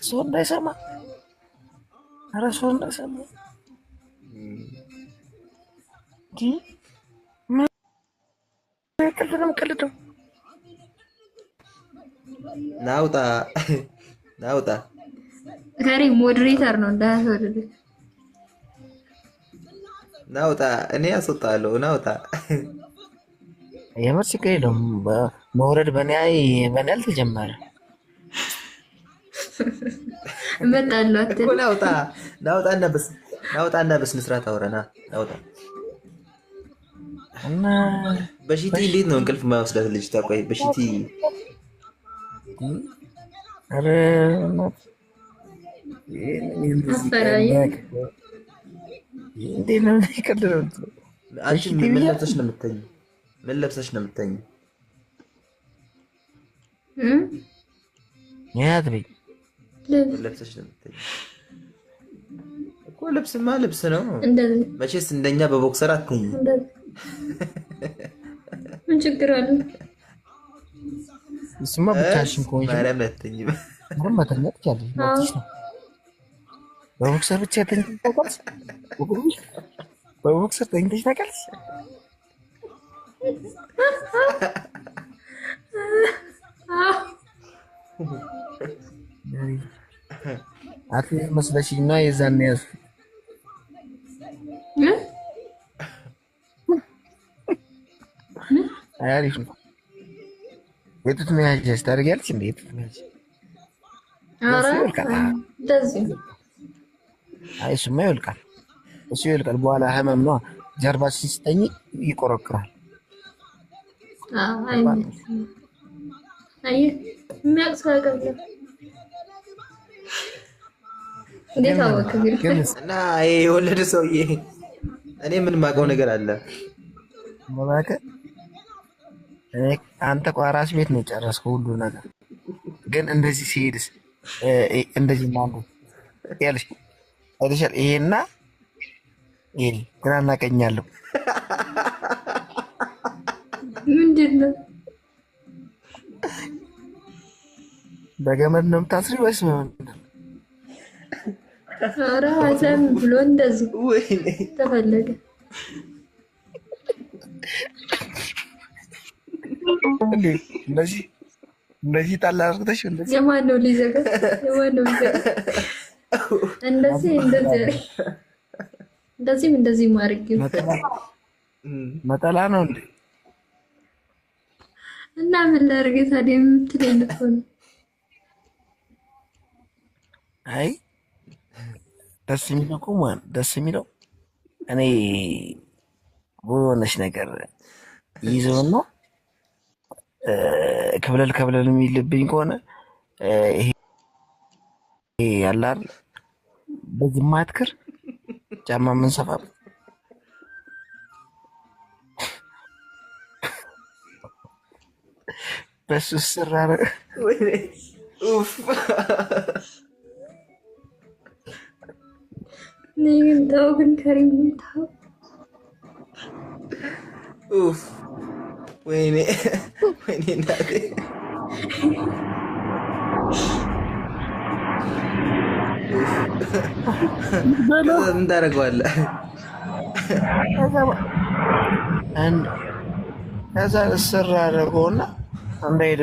ሰው እንዳይሰማ፣ ኧረ ሰው እንዳይሰማ እንጂ ምን ቀልድ ነው የምቀልደው? ናውጣ ናውጣ ከሪም ሞዴሬተር ነው እንዳያስወርድ። ናውጣ እኔ ያስወጣለሁ። ናውጣ የምር ችግር የለውም። መውረድ በእኔ አልተጀመረ። እመጣለሁ እኮ ናውጣ ናውጣና በስነ ስርዓት አውረና ናውጣ። እና በሽቲ እንዴት ነው እንቅልፍ የማይወስዳት ልጅ ታቆይ በሽቲ ኧረ አፈራዬ እንዴት ነው የሚቀልደው? አንቺ ምን ለብሰሽ ነው የምትተኝ? ምን ለብሰሽ ነው የምትተኝ? ያት በይ ምን ለብሰሽ ነው የምትተኝ? እኮ ልብስማ ልብስ ነው። መቼስ እንደኛ በቦክሰር አትተኝ። ምን ችግር አለ? እሱማ ብቻሽን ከሆንሽ ማርያም አትተኝ። ምንም መተኛት ይቻላል። መብትሽ ነው። በቦክሰር ብቻ ተኝተሽ ታውቃለሽ? በቦክሰር ተኝተሽ ታውቃለሽ? አትሌት መስለሽኝ እና የዛን ያዝኩት አሪፍ ነው። የጡት መያዣሽ ታደርጊያለሽ እንዴ? የጡት መያዣ እሱማ ይወልቃል። እሱ ይወልቃል። በኋላ ህመም ነው። ጀርባሽ ሲስተኝ ይቆረቁራል። እና ይሄ የወለደ ሰውዬ እኔ ምን የማውቀው ነገር አለ? አንተ ቋራስ ቤት ነው የጨረስከው ሁሉ ነገር። ግን እንደዚህ ሲሄድስ እንደዚህ ማንዱ ያለሽ አይተሻል? ይሄና ይሄ ግራና ቀኝ አለው። ምንድነው? በገመድ ነው የምታስሪው ወይስ ምን? ኧረ ሀሰን ብሎ እንደዚህ ተፈለገ። እንደዚህ ጣል አድርገሽ እንደዚህ የማን ነው ሊዘጋ? የማን ነው ሊዘጋ? እንደዚህ ማድረግ መጠላ ነው እንዴ? እና ምን ላድርግ ታዲያ? የምትለኝ እኮ ነው። አይ ደስ የሚለው እኮ ደስ የሚለው እኔ በሆነች ነገር ይዘውና ከብለል የሚልብኝ ከሆነ ይሄ ያላል በግማት ክር ጫማ ምን ሰፋ በሱ ስራረ ኡፍ ነኝ ተው ግን ከሪም ተው። ኡፍ ወይኔ እናቴ ምን ታደርገዋለህ? ከዛ ስራ አደረገውና እንዳይደ